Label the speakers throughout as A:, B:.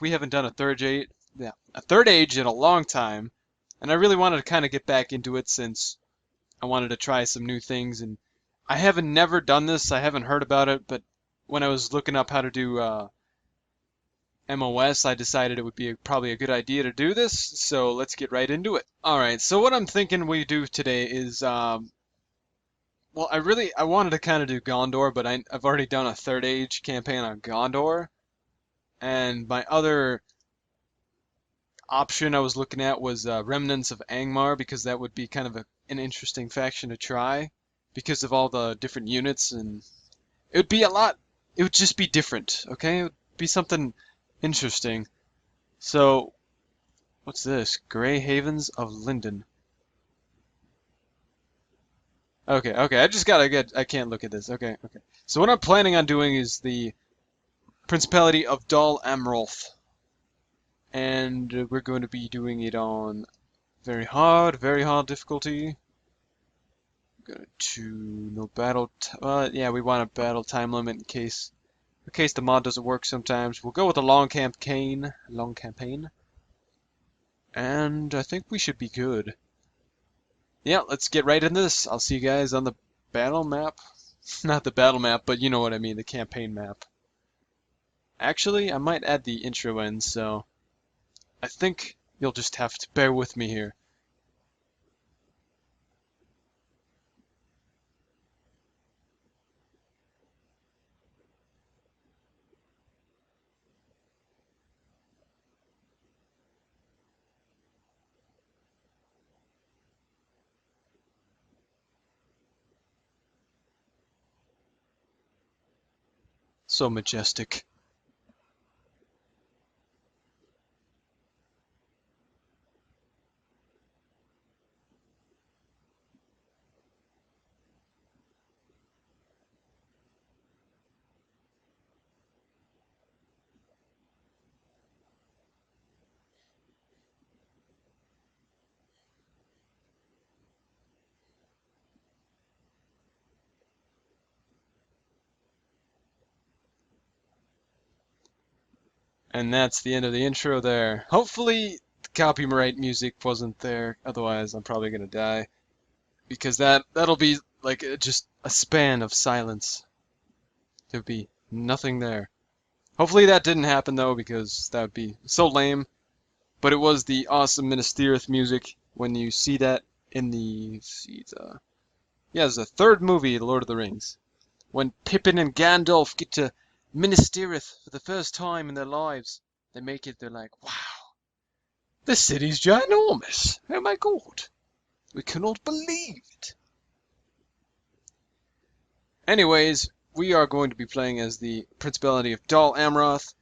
A: We haven't done a third age in a long time, and I really wanted to kind of get back into it since I wanted to try some new things. And I haven't never done this. I haven't heard about it, but when I was looking up how to do MOS, I decided it would be probably a good idea to do this. So let's get right into it. All right. So what I'm thinking we do today is, well, I wanted to kind of do Gondor, but I've already done a third age campaign on Gondor, and my other option I was looking at was Remnants of Angmar because that would be kind of an interesting faction to try because of all the different units, and it would be a lot. It would just be different, okay? It would be something interesting. So, what's this? Grey Havens of Linden. Okay, okay. I just gotta get. I can't look at this. Okay, okay. So what I'm planning on doing is the Principality of Dol Amroth, and we're going to be doing it on very hard difficulty. Go to no battle. Yeah, we want a battle time limit in case the mod doesn't work sometimes. We'll go with a long campaign, and I think we should be good. Yeah, let's get right into this. I'll see you guys on the battle map. Not the battle map, but you know what I mean, the campaign map. Actually, I might add the intro in, so I think you'll just have to bear with me here. So majestic. And that's the end of the intro there. Hopefully the copyright music wasn't there, otherwise I'm probably gonna die. Because that'll be like just a span of silence. There'll be nothing there. Hopefully that didn't happen though, because that would be so lame. But it was the awesome Minas Tirith music when you see that in yeah, it's the third movie, The Lord of the Rings. When Pippin and Gandalf get to Minas Tirith for the first time in their lives, they're like, wow, this city's ginormous. Oh my god. We cannot believe it. Anyways, we are going to be playing as the Principality of Dol Amroth.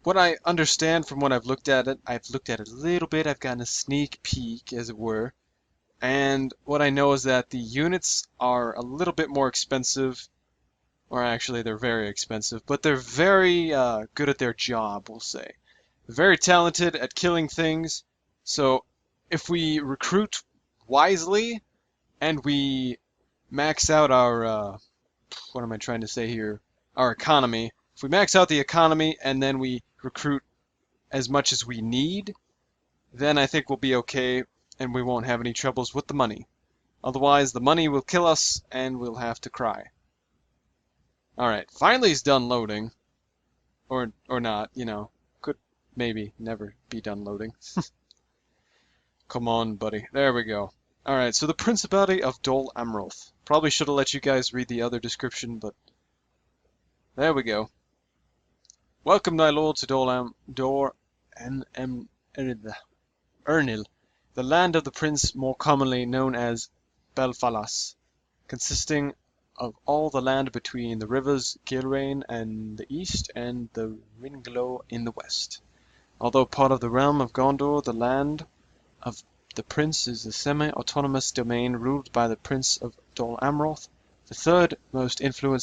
A: What I understand from what I've looked at it a little bit, I've gotten a sneak peek, as it were. And what I know is that the units are a little bit more expensive, or actually they're very expensive, but they're very good at their job, we'll say. Very talented at killing things, so if we recruit wisely and we max out our, what am I trying to say here? Our economy. If we max out the economy and then we recruit as much as we need, then I think we'll be okay and we won't have any troubles with the money. Otherwise, the money will kill us and we'll have to cry. Alright, finally it's done loading. Or not, you know. Could maybe never be done loading. Come on, buddy. There we go. Alright, so the Principality of Dol Amroth. Probably should have let you guys read the other description, but there we go. Welcome, thy lord, to Ernil, the land of the prince, more commonly known as Belfalas, consisting of all the land between the rivers Gilrain in the east and the Ringlo in the west. Although part of the realm of Gondor, the land of the prince is a semi-autonomous domain ruled by the Prince of Dol Amroth, the third most influential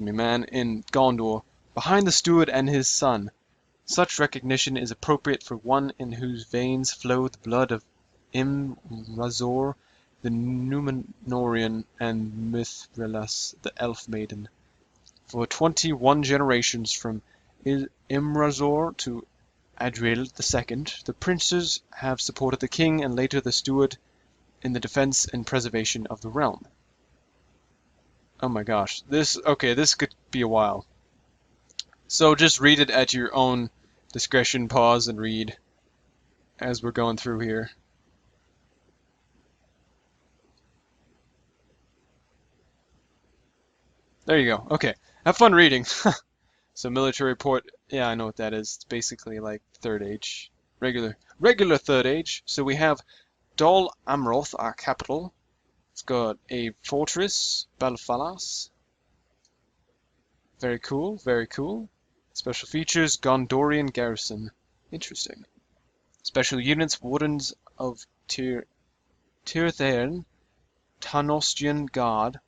A: man in Gondor, behind the steward and his son. Such recognition is appropriate for one in whose veins flow the blood of Imrazor, the Númenórean, and Mithrilas, the Elf Maiden. For 21 generations from Imrazor to Adril II. The princes have supported the king and later the steward in the defense and preservation of the realm. Oh my gosh, this could be a while. So just read it at your own discretion, pause and read as we're going through here. There you go. Okay, have fun reading. So military report, yeah, I know what that is. It's basically like Third Age, regular Third Age. So we have Dol Amroth, our capital. It's got a fortress, Balfalas. Very cool, very cool. Special features, Gondorian garrison. Interesting. Special units, Wardens of Tiritheren, Tanostian Guard,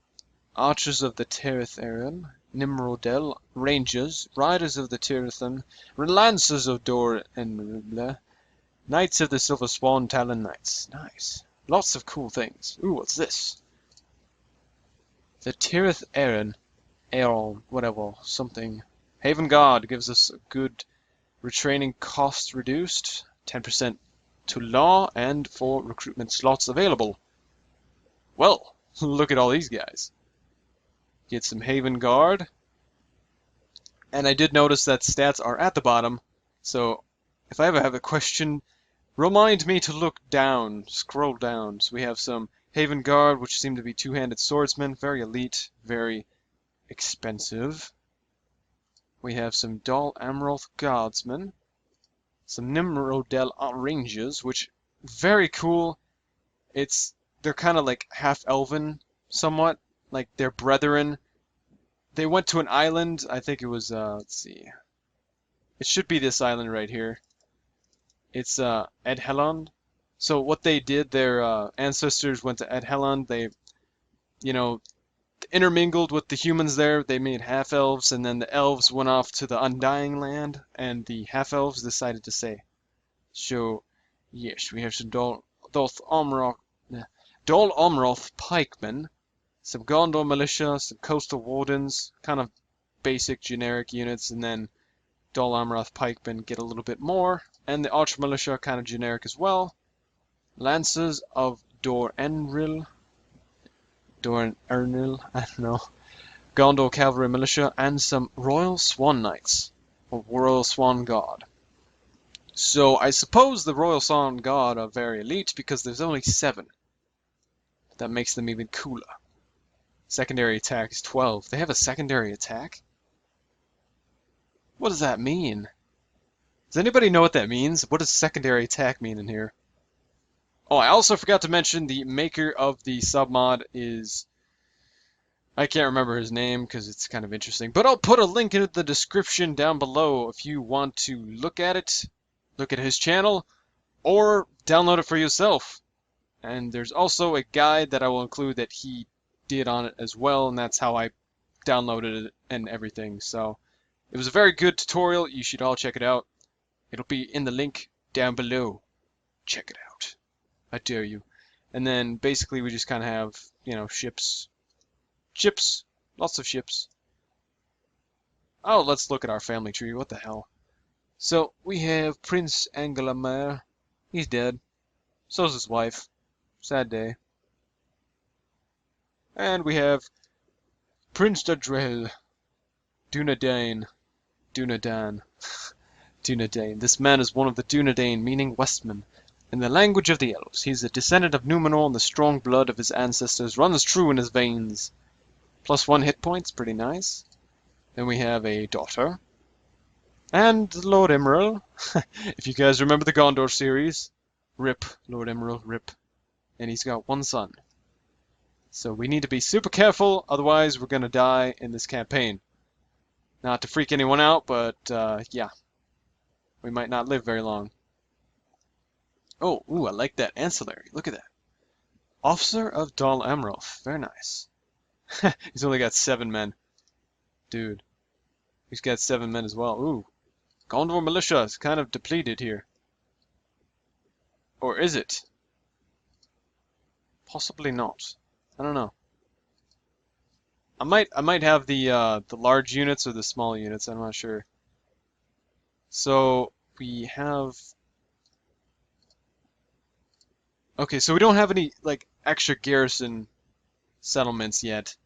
A: Archers of the Tiritheren, Nimrodel, Rangers, Riders of the Tirithan, Lancers of Dor and Knights of the Silver Swan, Talon Knights. Nice. Lots of cool things. Ooh, what's this? The Tiritheren, Aeron, whatever, something. Haven Guard gives us a good retraining cost reduced, 10% to law, and 4 recruitment slots available. Well, look at all these guys. Get some Haven Guard. And I did notice that stats are at the bottom, so if I ever have a question, remind me to look down, scroll down. So we have some Haven Guard, which seem to be two-handed swordsmen, very elite, very expensive. We have some Dol Amroth Guardsmen, some Nimrodel Rangers, which very cool. They're kind of like half-elven, somewhat, like their brethren. They went to an island. I think it was let's see. It should be this island right here. It's Edhelond. So what they did, their ancestors went to Edhelond. They, intermingled with the humans there. They made half-elves, and then the elves went off to the Undying Land, and the half-elves decided to say, so, yes, we have some Dol Amroth pikemen, some Gondor militia, some coastal wardens, kind of basic generic units, and then Dol Amroth pikemen get a little bit more, and the arch militia kind of generic as well. Lancers of Dor Ernil, I don't know. Gondor cavalry militia, and some Royal Swan Knights, or Royal Swan Guard. So I suppose the Royal Swan Guard are very elite because there's only 7. That makes them even cooler. Secondary attack is 12. They have a secondary attack? What does that mean? Does anybody know what that means? What does secondary attack mean in here? Oh, I also forgot to mention the maker of the submod is... I can't remember his name because it's kind of interesting. But I'll put a link in the description down below if you want to look at it, look at his channel, or download it for yourself. And there's also a guide that I will include that he did on it as well, and that's how I downloaded it and everything. So it was a very good tutorial. You should all check it out. It'll be in the link down below. Check it out. I dare you. And then basically we just kind of have, ships. Ships. Lots of ships. Oh, let's look at our family tree. What the hell? So we have Prince Angelamer. He's dead. So's his wife. Sad day. And we have Prince Dadrel, Dunedain, Dunedain. This man is one of the Dunedain, meaning Westman. In the language of the elves, he's a descendant of Numenor, and the strong blood of his ancestors runs true in his veins. +1 hit points, pretty nice. Then we have a daughter. And Lord Emerald. If you guys remember the Gondor series, rip, Lord Emerald, rip. And he's got 1 son. So we need to be super careful, otherwise we're going to die in this campaign. Not to freak anyone out, but yeah. We might not live very long. Oh, ooh, I like that ancillary. Look at that. Officer of Dol Amroth. Very nice. He's only got 7 men. Dude. He's got 7 men as well. Ooh. Gondor militia is kind of depleted here. Or is it? Possibly not. I don't know. I might have the large units or the small units. I'm not sure. So we have... Okay, so we don't have any, like, extra garrison settlements yet.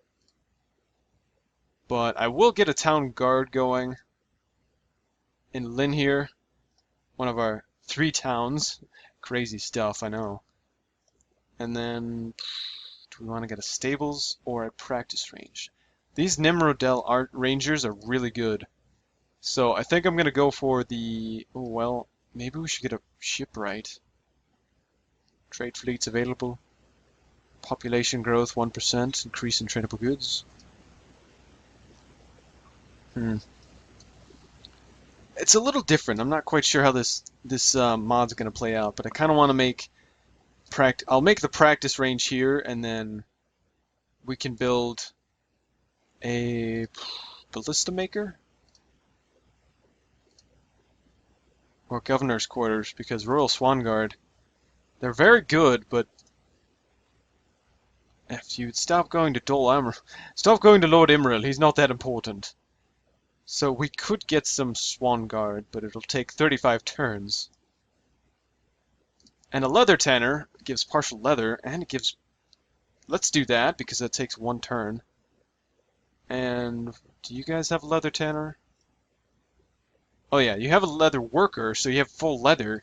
A: But I will get a town guard going in Lynn here. One of our 3 towns. Crazy stuff, I know. And then... Do we want to get a stables or a practice range? These Nimrodel art rangers are really good. So I think I'm going to go for the... Oh, well, maybe we should get a shipwright. Trade fleets available. Population growth 1%. Increase in tradable goods. It's a little different. I'm not quite sure how this mod's going to play out, but I kind of want to make... I'll make the practice range here, and then we can build a ballista maker? Or governor's quarters, because Royal Swan Guard, they're very good, but if you'd stop going to stop going to Lord Imril, he's not that important. So we could get some Swan Guard, but it'll take 35 turns. And a leather tanner gives partial leather, and it gives... Let's do that, because that takes 1 turn. And do you guys have a leather tanner? Oh yeah, you have a leather worker, so you have full leather.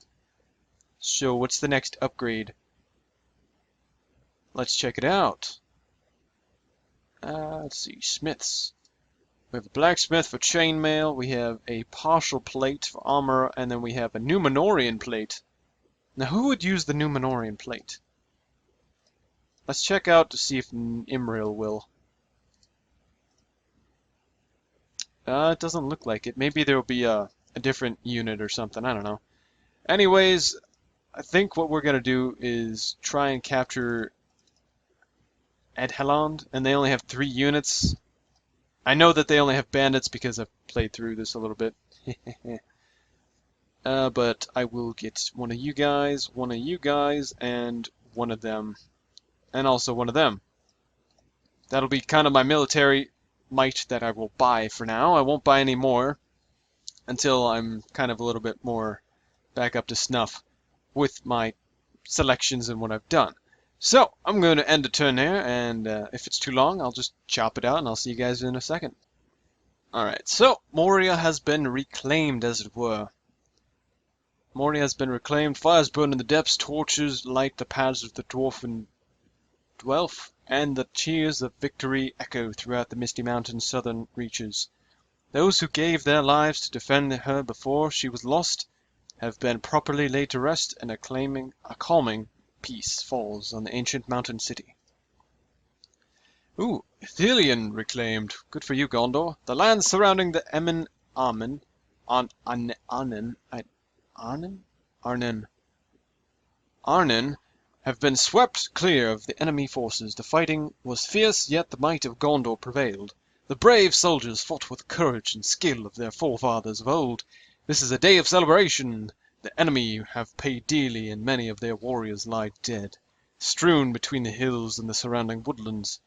A: So what's the next upgrade? Let's check it out. Let's see, smiths. We have a blacksmith for chainmail, we have a partial plate for armor, and then we have a Numenorian plate. Now who would use the Numenorian plate? Let's check out to see if Imril will. It doesn't look like it. Maybe there will be a different unit or something, I don't know. Anyways, I think what we're going to do is try and capture Edheland, and they only have 3 units. I know that they only have bandits because I've played through this a little bit. But I will get one of you guys, and one of them, and also one of them. That'll be kind of my military might that I will buy for now. I won't buy any more until I'm kind of a little bit more back up to snuff with my selections and what I've done. So, I'm going to end the turn there, and if it's too long, I'll just chop it out, and I'll see you guys in a second. Alright, so, Moria has been reclaimed, as it were. Moria has been reclaimed, fires burn in the depths, torches light the paths of the dwarfen dwelf, and the cheers of victory echo throughout the misty mountain's southern reaches. Those who gave their lives to defend her before she was lost have been properly laid to rest, and a calming peace falls on the ancient mountain city. Ooh, Ithilien reclaimed. Good for you, Gondor. The lands surrounding the Arnen have been swept clear of the enemy forces. The fighting was fierce, yet the might of Gondor prevailed. The brave soldiers fought with the courage and skill of their forefathers of old. This is a day of celebration. The enemy have paid dearly, and many of their warriors lie dead, strewn between the hills and the surrounding woodlands.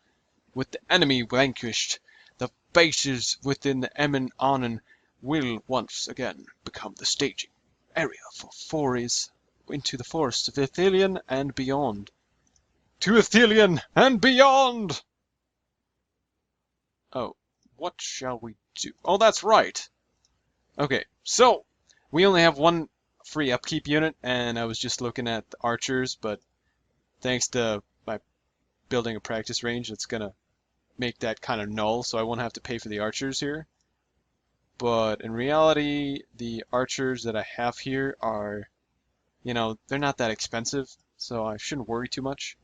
A: With the enemy vanquished, the bases within the Arnen will once again become the staging area for forays into the forests of Ithilien and beyond. To Ithilien and beyond! Oh, what shall we do? Oh, that's right! Okay, so, we only have 1 free upkeep unit, and I was just looking at the archers, but thanks to my building a practice range, it's gonna make that kind of null, so I won't have to pay for the archers here. But in reality, the archers that I have here are, you know, they're not that expensive, so I shouldn't worry too much.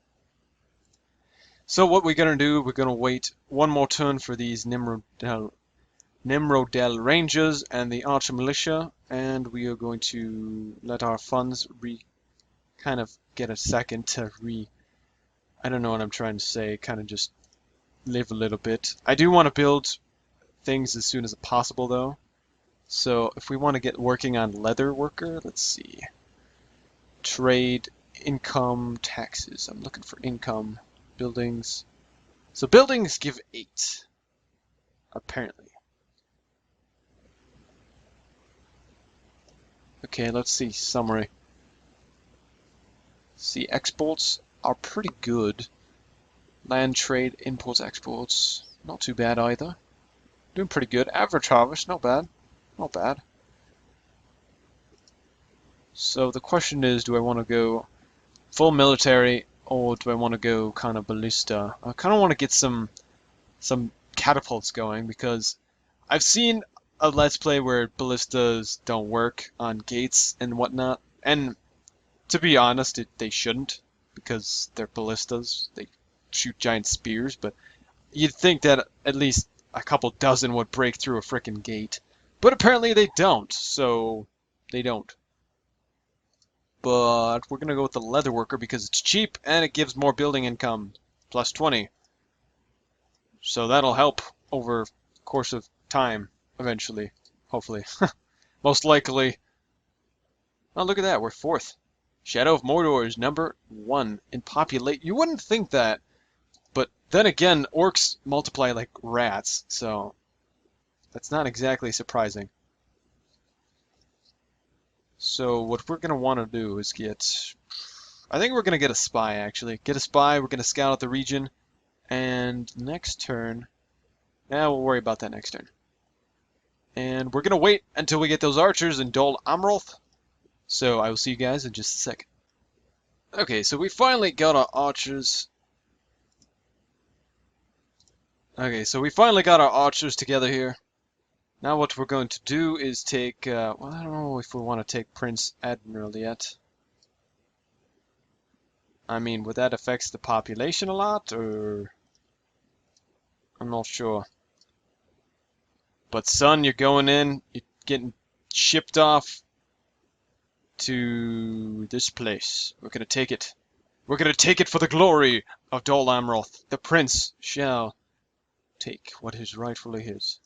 A: So what we're gonna do, we're gonna wait 1 more turn for these Nimrodel Rangers and the Archer Militia, and we are going to let our funds kind of get a second to I don't know what I'm trying to say, kind of just live a little bit. I do want to build things as soon as possible though. So if we want to get working on leather worker, let's see. Trade, income, taxes. I'm looking for income. Buildings. So buildings give 8. Apparently. Okay, let's see. Summary. See, exports are pretty good. Land trade, imports, exports. Not too bad either. Doing pretty good. Average harvest, not bad. Not bad. So the question is, do I want to go full military or do I want to go kind of ballista? I kind of want to get some catapults going because I've seen a let's play where ballistas don't work on gates and whatnot, and to be honest, they shouldn't because they're ballistas. They shoot giant spears, but you'd think that at least a couple dozen would break through a frickin' gate. But apparently they don't, so they don't. But we're gonna go with the leather worker because it's cheap and it gives more building income. Plus 20. So that'll help over the course of time, eventually. Hopefully. Most likely. Oh, look at that, we're 4th. Shadow of Mordor is number 1 in populate. You wouldn't think that, but then again, orcs multiply like rats, so that's not exactly surprising. So what we're going to want to do is get... I think we're going to get a spy, actually. Get a spy, we're going to scout out the region, and next turn... we'll worry about that next turn. And we're going to wait until we get those archers in Dol Amroth. So I will see you guys in just a second. Okay, so we finally got our archers. Okay, so we finally got our archers together here. Now what we're going to do is take, well, I don't know if we want to take Prince Admiral yet. I mean, would that affect the population a lot, or... I'm not sure. But son, you're going in, you're getting shipped off to this place. We're gonna take it. We're gonna take it for the glory of Dol Amroth. The prince shall take what is rightfully his.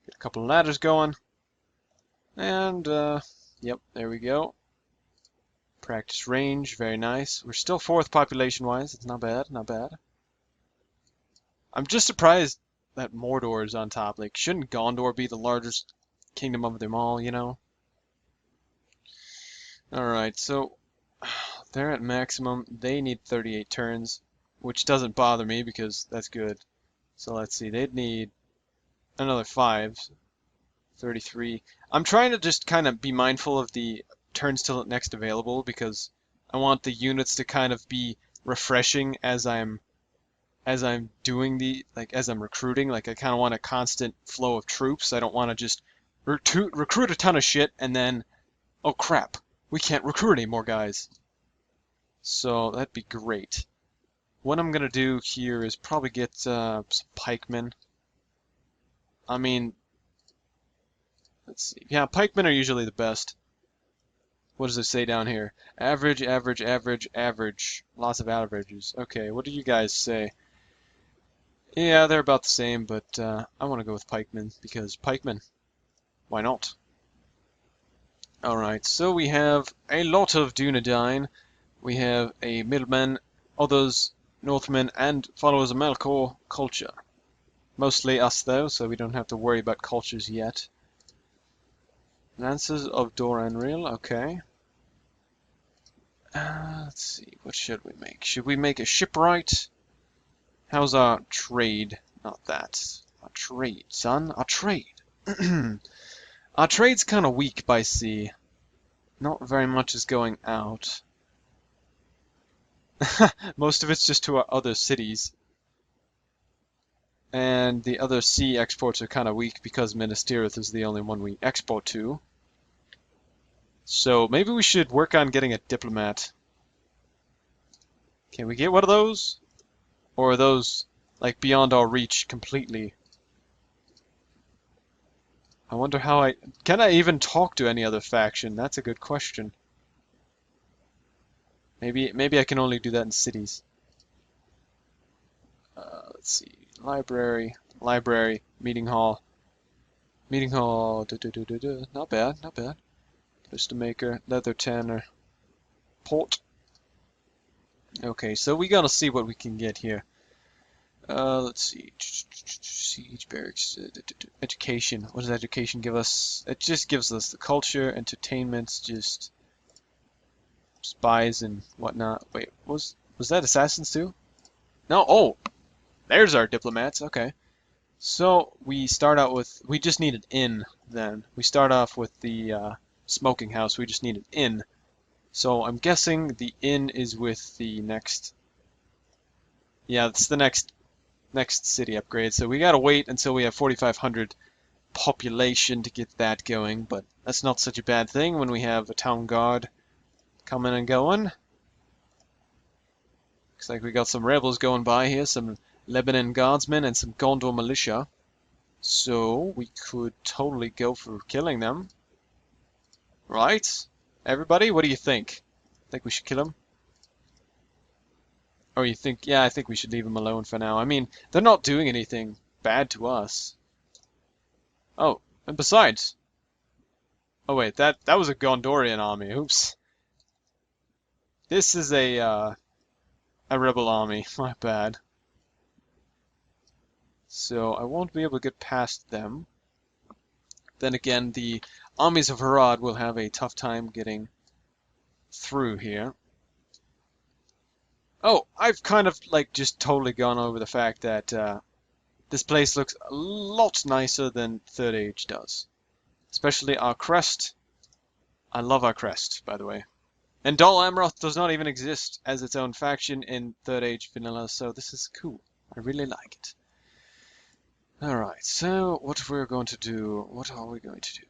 A: Get a couple of ladders going. And, yep, there we go. Practice range, very nice. We're still 4th population-wise. It's not bad, not bad. I'm just surprised that Mordor is on top. Like, shouldn't Gondor be the largest kingdom of them all, you know? Alright, so they're at maximum. They need 38 turns, which doesn't bother me because that's good. So let's see, they'd need another 5. 33. I'm trying to just kind of be mindful of the turns till next available because I want the units to kind of be refreshing as I'm doing the, like, as I'm recruiting. Like, I kind of want a constant flow of troops. I don't want to just recruit a ton of shit and then, oh crap, we can't recruit any more guys. So that'd be great. What I'm gonna do here is probably get some pikemen. I mean, let's see. Yeah, pikemen are usually the best. What does it say down here? Average, average, average, average. Lots of averages. Okay, what do you guys say? Yeah, they're about the same, but I want to go with pikemen because pikemen. Why not? Alright, so we have a lot of Dunedain. We have a middleman, others, Northmen, and followers of Melkor culture. Mostly us though, so we don't have to worry about cultures yet. Lancers of Doranriel, okay. Let's see, what should we make? Should we make a shipwright? How's our trade? Not that. Our trade, son. Our trade. Our trade's kind of weak by sea. Not very much is going out. Most of it's just to our other cities. And the other sea exports are kind of weak because Minas Tirith is the only one we export to. So maybe we should work on getting a diplomat. Can we get one of those? Or are those, like, beyond our reach completely? I wonder how can I even talk to any other faction? That's a good question. Maybe I can only do that in cities. Let's see. Library, meeting hall. Meeting hall, not bad, not bad. Just a maker, leather tanner, port. Okay, so we gotta see what we can get here. Let's see. Siege barracks, education. What does education give us? It just gives us the culture, entertainment, just spies and whatnot. Wait, was that assassins too? No. Oh, there's our diplomats. Okay. So we start out with, we just need an inn then. We start off with the smoking house. We just need an inn. So I'm guessing the inn is with the next. Yeah, it's the next city upgrade. So we gotta wait until we have 4,500 population to get that going. But that's not such a bad thing when we have a town guard coming and going. Looks like we got some rebels going by here, some Lebanon guardsmen and some Gondor militia. So we could totally go for killing them. Right? Everybody, what do you think? Think we should kill them? Or you think, yeah, I think we should leave them alone for now. I mean, they're not doing anything bad to us. Oh, and besides... Oh wait, that was a Gondorian army. Oops. This is a rebel army. My bad. So I won't be able to get past them. Then again, the armies of Harad will have a tough time getting through here. Oh, I've kind of like just totally gone over the fact that this place looks a lot nicer than Third Age does. Especially our crest. I love our crest, by the way. And Dol Amroth does not even exist as its own faction in Third Age vanilla, so this is cool. I really like it. Alright, so what we're going to do, what are we going to do?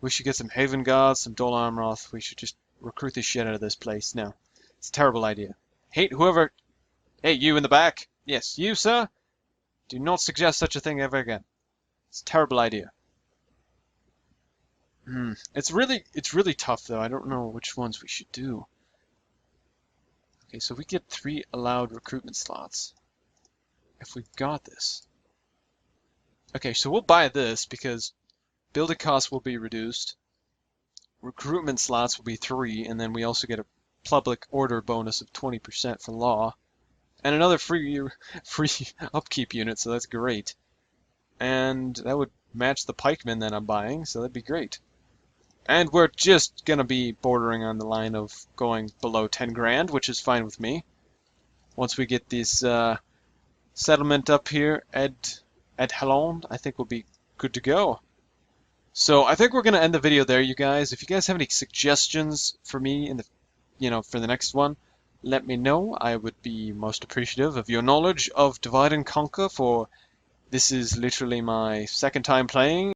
A: We should get some Haven Guards, some Dol Amroth. We should just recruit the shit out of this place. No, it's a terrible idea. Hate whoever... Hey, you in the back. Yes, you, sir. Do not suggest such a thing ever again. It's a terrible idea. It's really tough, though. I don't know which ones we should do. Okay, so we get 3 allowed recruitment slots. If we got this. Okay, so we'll buy this because building costs will be reduced. Recruitment slots will be 3, and then we also get a public order bonus of 20% for law. And another free upkeep unit, so that's great. And that would match the pikemen that I'm buying, so that'd be great. And we're just gonna be bordering on the line of going below 10 grand, which is fine with me. Once we get this settlement up here at Halond, I think we'll be good to go. So I think we're gonna end the video there, you guys. If you guys have any suggestions for me in the, for the next one, let me know. I would be most appreciative of your knowledge of Divide and Conquer, for this is literally my second time playing.